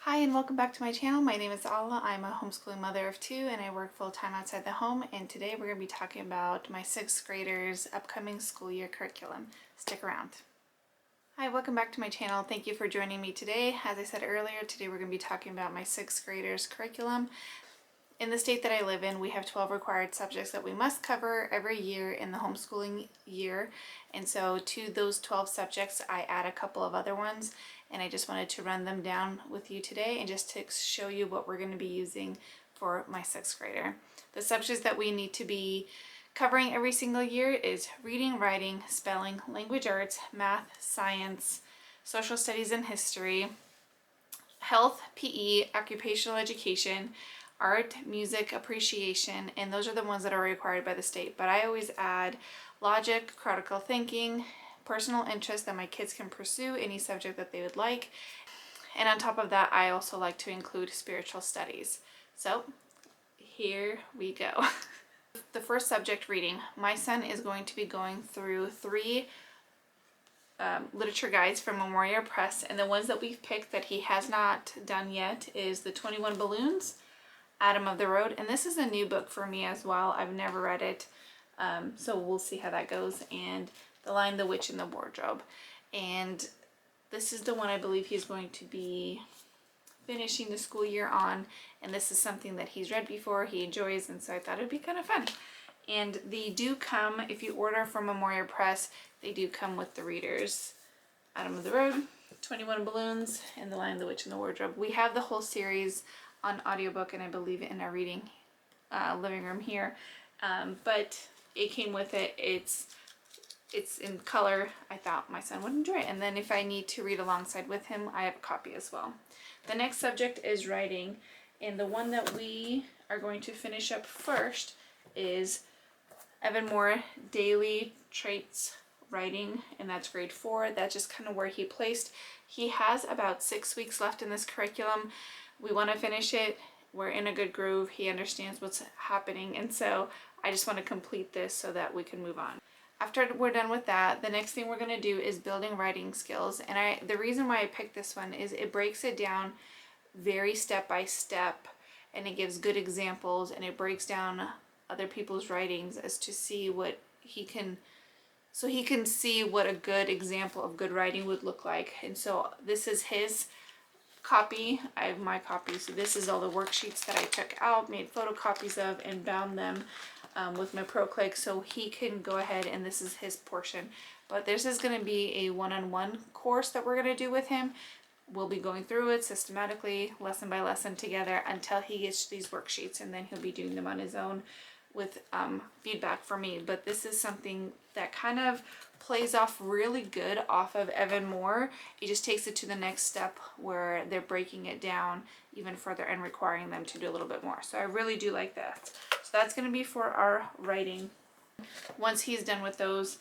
Hi and welcome back to my channel. My name is Alla. I'm a homeschooling mother of two and I work full-time outside the home, and today we're going to be talking about my 6th graders' upcoming school year curriculum. Stick around. Hi, welcome back to my channel. Thank you for joining me today. As I said earlier, today we're going to be talking about my 6th graders' curriculum. In the state that I live in, we have 12 required subjects that we must cover every year in the homeschooling year. And so to those 12 subjects, I add a couple of other ones, and I just wanted to run them down with you today and just to show you what we're going to be using for my 6th grader. The subjects that we need to be covering every single year is reading, writing, spelling, language arts, math, science, social studies and history, health, PE, occupational education, art, music, appreciation, and those are the ones that are required by the state. But I always add logic, critical thinking, personal interest that my kids can pursue, any subject that they would like. And on top of that, I also like to include spiritual studies. So here we go. The first subject, reading. My son is going to be going through 3 literature guides from Memorial Press, and the ones that we've picked that he has not done yet is the 21 Balloons, Adam of the Road, and this is a new book for me as well. I've never read it, so we'll see how that goes, and The Lion, the Witch, and the Wardrobe. And this is the one I believe he's going to be finishing the school year on, and this is something that he's read before, he enjoys, and so I thought it'd be kind of fun. And they do come, if you order from Memorial Press, they do come with the readers. Adam of the Road, 21 Balloons, and The Lion, the Witch, and the Wardrobe. We have the whole series on audiobook, and I believe in our reading living room here, but it came with it. It's in color. I thought my son would enjoy it, and then if I need to read alongside with him, I have a copy as well. The next subject is writing, and the one that we are going to finish up first is Evan Moore Daily Traits Writing, and that's grade 4. That's just kind of where he placed. He has about 6 weeks left in this curriculum. We want to finish it. We're in a good groove. He understands what's happening, and so I just want to complete this so that we can move on. After we're done with that, the next thing we're going to do is building writing skills, and the reason why I picked this one is it breaks it down very step by step, and it gives good examples, and it breaks down other people's writings as to see what he can, so he can see what a good example of good writing would look like. And so this is his copy. I have my copy, so this is all the worksheets that I took out, made photocopies of, and bound them with my Pro Click, so he can go ahead, and this is his portion. But this is going to be a one-on-one course that we're going to do with him. We'll be going through it systematically, lesson by lesson together, until he gets these worksheets, and then he'll be doing them on his own with feedback from me. But this is something that kind of plays off really good off of Evan Moore. It just takes it to the next step where they're breaking it down even further and requiring them to do a little bit more. So I really do like that. So that's going to be for our writing. Once he's done with those,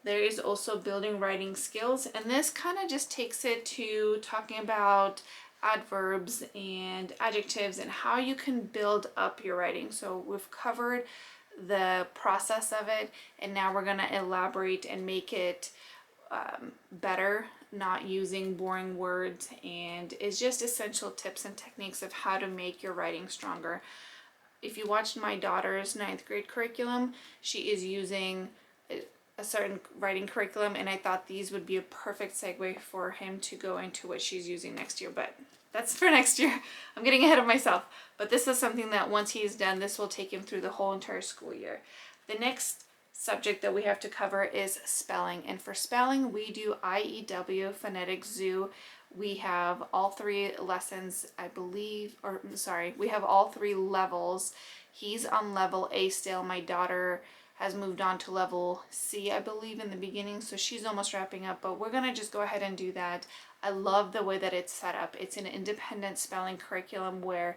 there is also building writing skills, and this kind of just takes it to talking about adverbs and adjectives and how you can build up your writing. So we've covered the process of it, and now we're going to elaborate and make it better, not using boring words, and it's just essential tips and techniques of how to make your writing stronger. If you watched my daughter's 9th grade curriculum, she is using a certain writing curriculum, and I thought these would be a perfect segue for him to go into what she's using next year, but that's for next year. I'm getting ahead of myself, but this is something that once he's done, this will take him through the whole entire school year. The next subject that we have to cover is spelling, and for spelling we do IEW, Phonetic Zoo. We have all 3 lessons, I believe, or sorry, we have all 3 levels. He's on level A still. My daughter has moved on to level C, I believe, in the beginning, so she's almost wrapping up, but we're gonna just go ahead and do that. I love the way that it's set up. It's an independent spelling curriculum where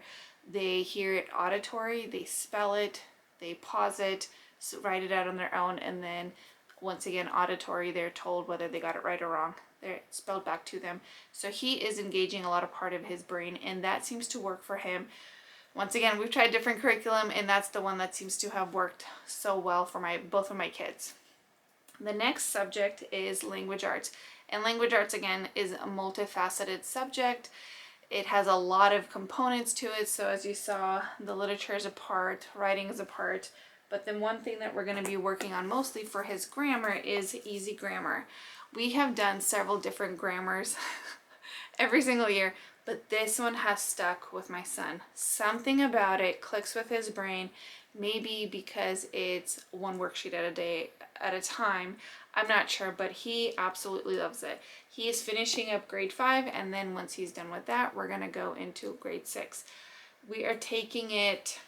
they hear it auditory, they spell it, they pause it, so write it out on their own, and then once again auditory, they're told whether they got it right or wrong. They're spelled back to them. So he is engaging a lot of part of his brain, and that seems to work for him. Once again, we've tried different curriculum, and that's the one that seems to have worked so well for both of my kids. The next subject is language arts, and language arts again is a multifaceted subject. It has a lot of components to it. So as you saw, the literature is a part, writing is a part. But then one thing that we're going to be working on mostly for his grammar is easy grammar. We have done several different grammars every single year, but this one has stuck with my son. Something about it clicks with his brain, maybe because it's one worksheet at a day at a time. I'm not sure, but he absolutely loves it. He is finishing up grade 5, and then once he's done with that, we're going to go into grade 6. We are taking it,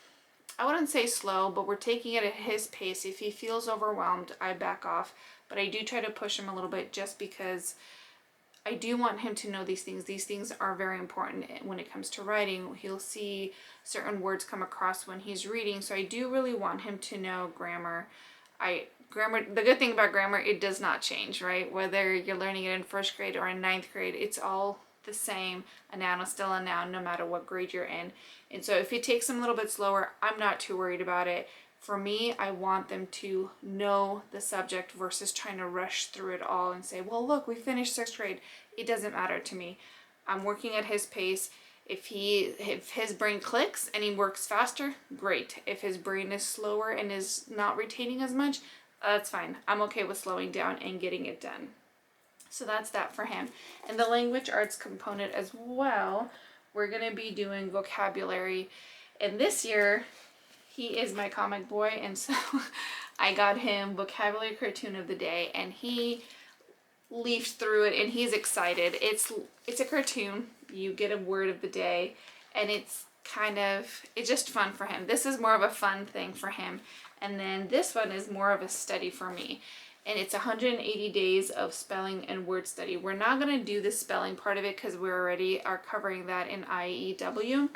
I wouldn't say slow, but we're taking it at his pace. If he feels overwhelmed, I back off, but I do try to push him a little bit just because I do want him to know these things. These things are very important when it comes to writing. He'll see certain words come across when he's reading, so I do really want him to know grammar. The good thing about grammar, it does not change, right? Whether you're learning it in 1st grade or in 9th grade, it's all the same. A noun is still a noun no matter what grade you're in. And so if it takes them a little bit slower, I'm not too worried about it. For me, I want them to know the subject versus trying to rush through it all and say, well, look, we finished 6th grade. It doesn't matter to me. I'm working at his pace. If his brain clicks and he works faster, great. If his brain is slower and is not retaining as much, that's fine. I'm okay with slowing down and getting it done. So that's that for him. And the language arts component as well, we're going to be doing vocabulary. And this year, he is my comic boy, and so I got him vocabulary cartoon of the day, and he leafed through it and he's excited. It's a cartoon. You get a word of the day, and it's just fun for him. This is more of a fun thing for him. And then this one is more of a study for me. And it's 180 days of spelling and word study. We're not going to do the spelling part of it because we already are covering that in IEW.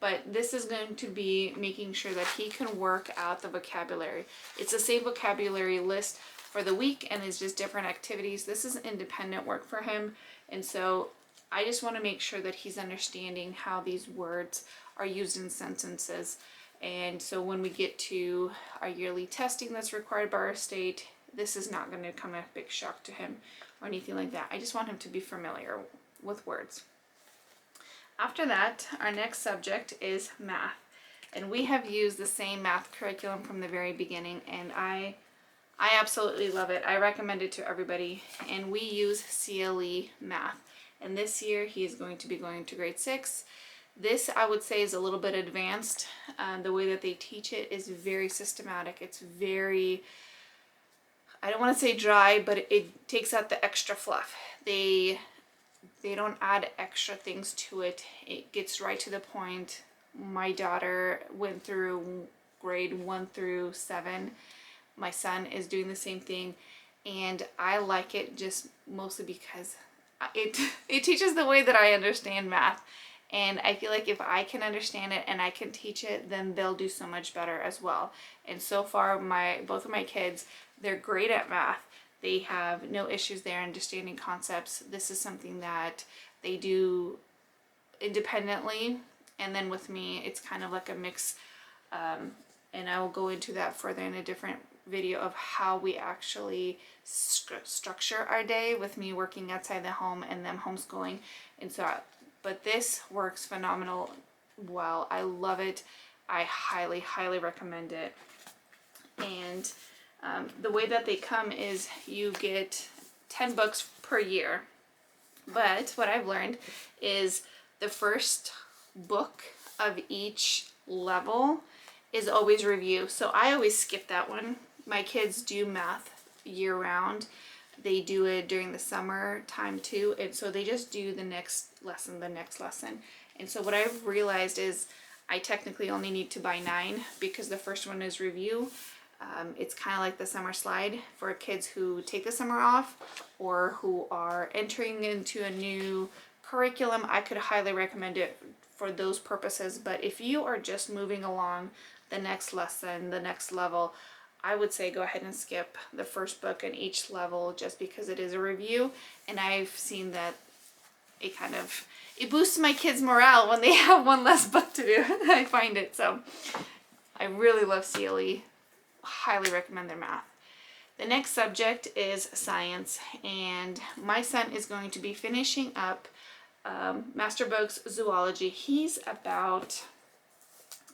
But this is going to be making sure that he can work out the vocabulary. It's the same vocabulary list for the week, and it's just different activities. This is independent work for him. And so I just want to make sure that he's understanding how these words are used in sentences. And so when we get to our yearly testing that's required by our state, this is not going to come a big shock to him or anything like that. I just want him to be familiar with words. After that, our next subject is math. And we have used the same math curriculum from the very beginning, and I absolutely love it. I recommend it to everybody. And we use CLE math. And this year he is going to be going to grade 6. This, I would say, is a little bit advanced. The way that they teach it is very systematic. It's very, I don't want to say dry, but it takes out the extra fluff. They don't add extra things to it. It gets right to the point. My daughter went through grade 1 through 7. My son is doing the same thing, and I like it just mostly because it teaches the way that I understand math. And I feel like if I can understand it and I can teach it, then they'll do so much better as well. And so far, both of my kids, they're great at math. They have no issues there understanding concepts. This is something that they do independently. And then with me, it's kind of like a mix. And I will go into that further in a different video of how we actually structure our day with me working outside the home and them homeschooling. And so, but this works phenomenal well. I love it. I highly, highly recommend it. And the way that they come is you get 10 books per year. But what I've learned is the first book of each level is always review. So I always skip that one. My kids do math year round. They do it during the summer time too. And so they just do the next lesson. And so what I've realized is I technically only need to buy 9 because the first one is review. It's kind of like the summer slide for kids who take the summer off or who are entering into a new curriculum. I could highly recommend it for those purposes. But if you are just moving along the next lesson, the next level, I would say go ahead and skip the first book in each level just because it is a review. And I've seen that it boosts my kids' morale when they have one less book to do. I find it. So I really love CLE. Highly recommend their math. The next subject is science, and my son is going to be finishing up Master Books Zoology. He's about,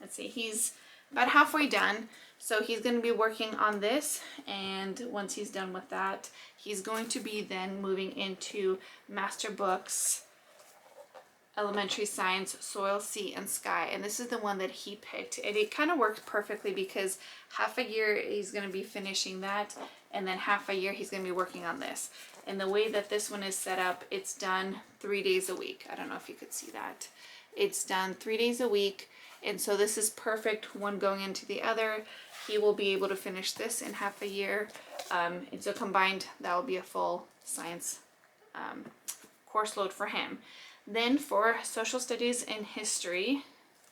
let's see, he's about halfway done. So he's going to be working on this, and once he's done with that, he's going to be then moving into Master Books Elementary Science, Soil, Sea, and Sky. And this is the one that he picked. And it kind of worked perfectly because half a year he's going to be finishing that, and then half a year he's going to be working on this. And the way that this one is set up, it's done 3 days a week. I don't know if you could see that. It's done 3 days a week. And so this is perfect, one going into the other. He will be able to finish this in half a year. And so combined, that will be a full science course load for him. Then for social studies and history,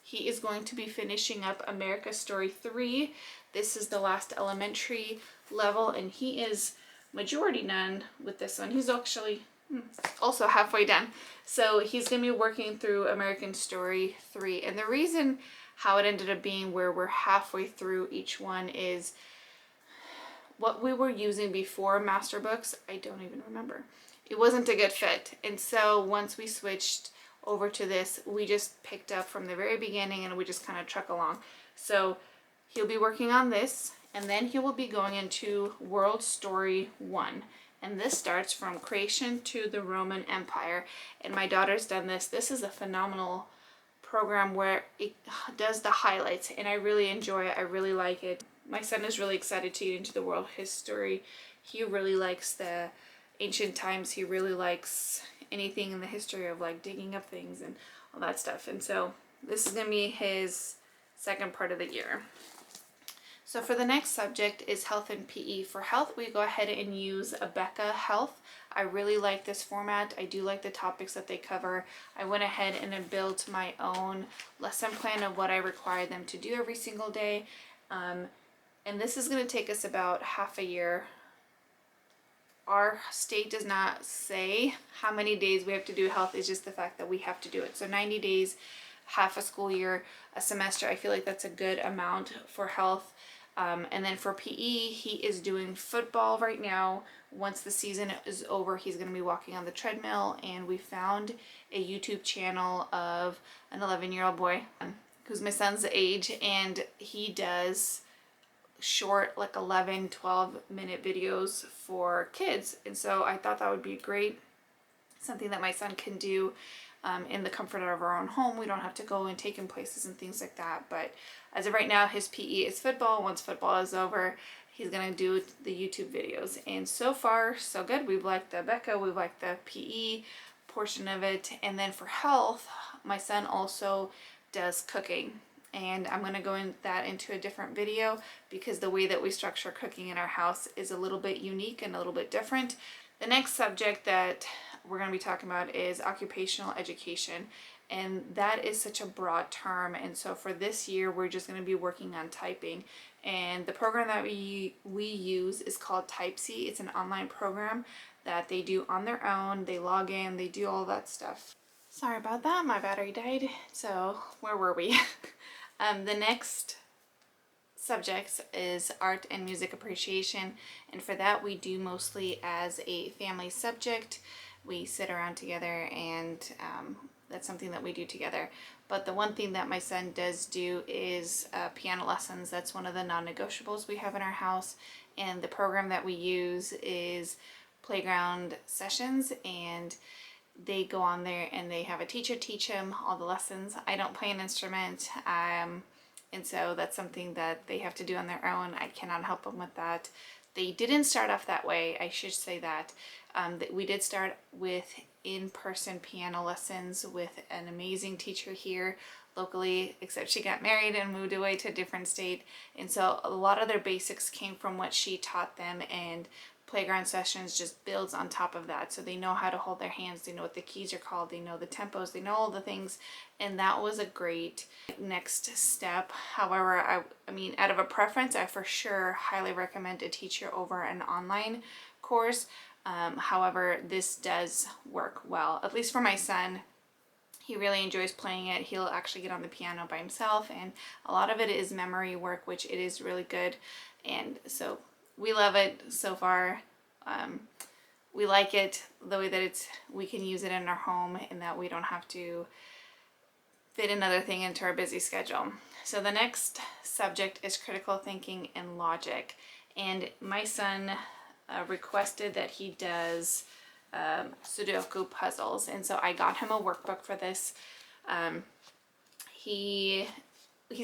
he is going to be finishing up America's Story 3. This is the last elementary level, and he is majority done with this one. He's actually also halfway done. So he's going to be working through American Story 3. And the reason how it ended up being where we're halfway through each one is what we were using before Master Books, I don't even remember. It wasn't a good fit. And so once we switched over to this, we just picked up from the very beginning and we just kind of truck along. So he'll be working on this, and then he will be going into World Story 1. And this starts from creation to the Roman Empire. And my daughter's done this. This is a phenomenal program where it does the highlights, and I really enjoy it. I really like it. My son is really excited to get into the world history. He really likes the ancient times. He really likes anything in the history of like digging up things and all that stuff. And so this is going to be his second part of the year. So for the next subject is health and PE. For health, we go ahead and use Abeka Health. I really like this format. I do like the topics that they cover. I went ahead and then built my own lesson plan of what I require them to do every single day. And this is going to take us about half a year. Our state does not say how many days we have to do health. It's just the fact that we have to do it. So 90 days, half a school year, a semester. I feel like that's a good amount for health. And then for PE, he is doing football right now. Once the season is over, he's going to be walking on the treadmill. And we found a YouTube channel of an 11-year-old boy who's my son's age, and he does short, like 11, 12-minute videos for kids. And so I thought that would be great, something that my son can do in the comfort of our own home. We don't have to go and take him places and things like that. But as of right now, his PE is football. Once football is over, he's going to do the YouTube videos. And so far, so good. We've liked the Becca, we've liked the PE portion of it. And then for health, my son also does cooking. And I'm going to go into a different video because the way that we structure cooking in our house is a little bit unique and a little bit different. The next subject that we're going to be talking about is occupational education. And that is such a broad term. And so for this year, we're just going to be working on typing. And the program that we use is called Typesy. It's an online program that they do on their own. They log in, they do all that stuff. Sorry about that, my battery died. So where were we? The next subjects is art and music appreciation, and for that we do mostly as a family subject. We sit around together, and that's something that we do together. But the one thing that my son does do is piano lessons. That's one of the non-negotiables we have in our house, and the program that we use is Playground Sessions, and they go on there and they have a teacher teach him all the lessons. I don't play an instrument, and so that's something that they have to do on their own. I cannot help them with that. They didn't start off that way, I should say that. We did start with in-person piano lessons with an amazing teacher here locally, except she got married and moved away to a different state. And so a lot of their basics came from what she taught them, and Playground Sessions just builds on top of that. So they know how to hold their hands, they know what the keys are called, they know the tempos, they know all the things. And that was a great next step. However, I mean, out of a preference, I for sure highly recommend a teacher over an online course. However, this does work well, at least for my son. He really enjoys playing it. He'll actually get on the piano by himself, and a lot of it is memory work, which it is really good. And so we love it so far. we like it the way that we can use it in our home and that we don't have to fit another thing into our busy schedule. So the next subject is critical thinking and logic. And my son requested that he does Sudoku puzzles. And so I got him a workbook for this. He's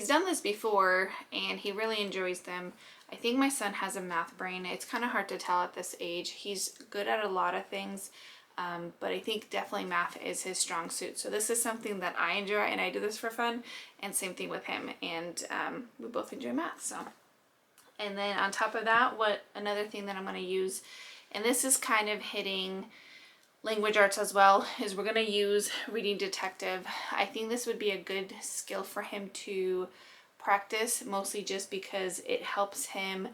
done this before and he really enjoys them. I think my son has a math brain. It's kind of hard to tell at this age. He's good at a lot of things. But I think definitely math is his strong suit. So this is something that I enjoy and I do this for fun, and same thing with him. And we both enjoy math. So, and then on top of that, another thing that I'm going to use, and this is kind of hitting language arts as well, is we're going to use reading detective. I think this would be a good skill for him to practice, mostly just because it helps him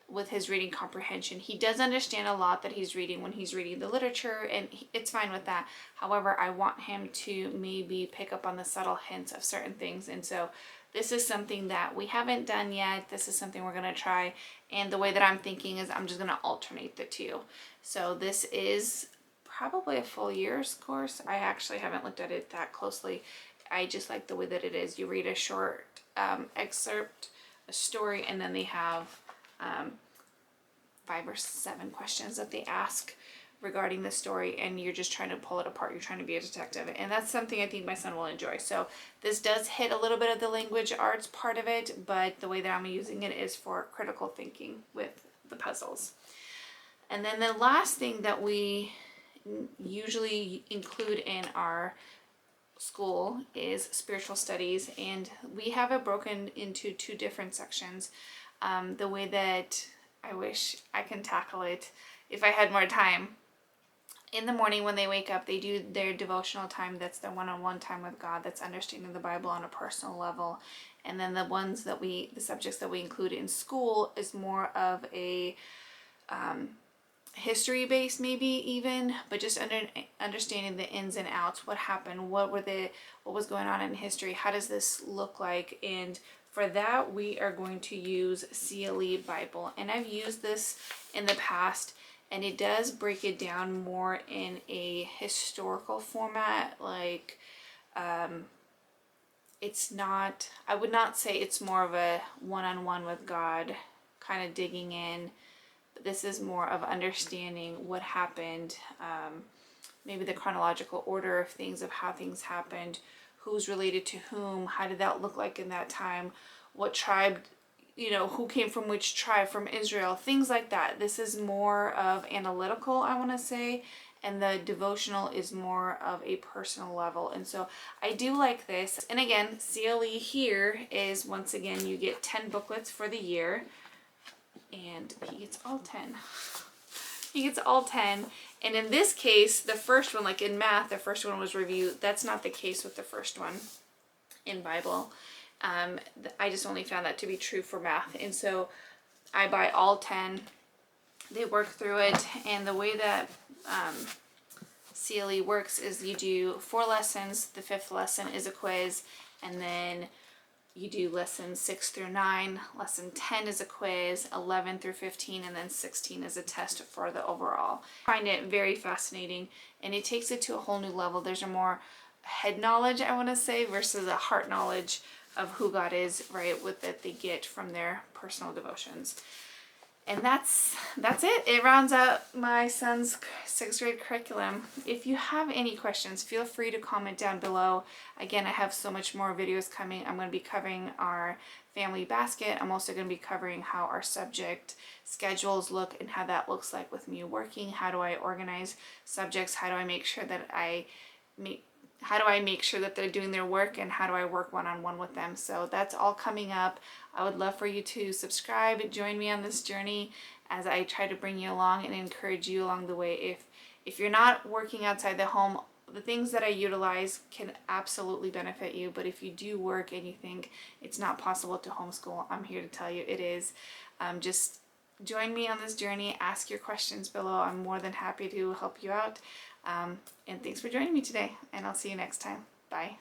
with his reading comprehension. He does understand a lot that he's reading when he's reading the literature, and it's fine with that. However, I want him to maybe pick up on the subtle hints of certain things, and so this is something that we haven't done yet. This is something we're going to try, and the way that I'm thinking is I'm just going to alternate the two. So this is probably a full year's course. I actually haven't looked at it that closely. I just like the way that it is. You read a short excerpt, a story, and then they have 5 or 7 questions that they ask regarding the story, and you're just trying to pull it apart. You're trying to be a detective, and that's something I think my son will enjoy. So this does hit a little bit of the language arts part of it, but the way that I'm using it is for critical thinking with the puzzles. And then the last thing that we usually include in our school is spiritual studies, and we have it broken into 2 different sections. The way that I wish I can tackle it if I had more time. In the morning when they wake up, they do their devotional time. That's their one-on-one time with God. That's understanding the Bible on a personal level. And then the subjects that we include in school is more of a history based, maybe even, but just understanding the ins and outs. What happened? What was going on in history? How does this look like? And for that, we are going to use CLE Bible. And I've used this in the past, and it does break it down more in a historical format. Like, it's not, I would not say it's more of a one-on-one with God, kind of digging in. But this is more of understanding what happened, maybe the chronological order of things, of how things happened, who's related to whom, how did that look like in that time, what tribe, who came from which tribe from Israel, things like that. This is more of analytical, I want to say, and the devotional is more of a personal level. And so I do like this. And again, CLE here is, once again, you get 10 booklets for the year, and he gets all 10. He gets all 10. And in this case, the first one, like in math, the first one was review. That's not the case with the first one in Bible. I just only found that to be true for math. And so I buy all 10. They work through it. And the way that CLE works is you do 4 lessons. The 5th lesson is a quiz. And then you do lessons 6 through 9. Lesson 10 is a quiz, 11 through 15, and then 16 is a test for the overall. I find it very fascinating, and it takes it to a whole new level. There's a more head knowledge, I want to say, versus a heart knowledge of who God is, right, with that they get from their personal devotions. And that's it. It rounds out my son's 6th grade curriculum. If you have any questions, feel free to comment down below. Again, I have so much more videos coming. I'm going to be covering our family basket. I'm also going to be covering how our subject schedules look and how that looks like with me working. How do I organize subjects? How do I make sure that they're doing their work, and how do I work one-on-one with them? So that's all coming up. I would love for you to subscribe, join me on this journey as I try to bring you along and encourage you along the way. If you're not working outside the home, the things that I utilize can absolutely benefit you. But if you do work and you think it's not possible to homeschool, I'm here to tell you it is. Just join me on this journey. Ask your questions below. I'm more than happy to help you out. And thanks for joining me today, and I'll see you next time. Bye.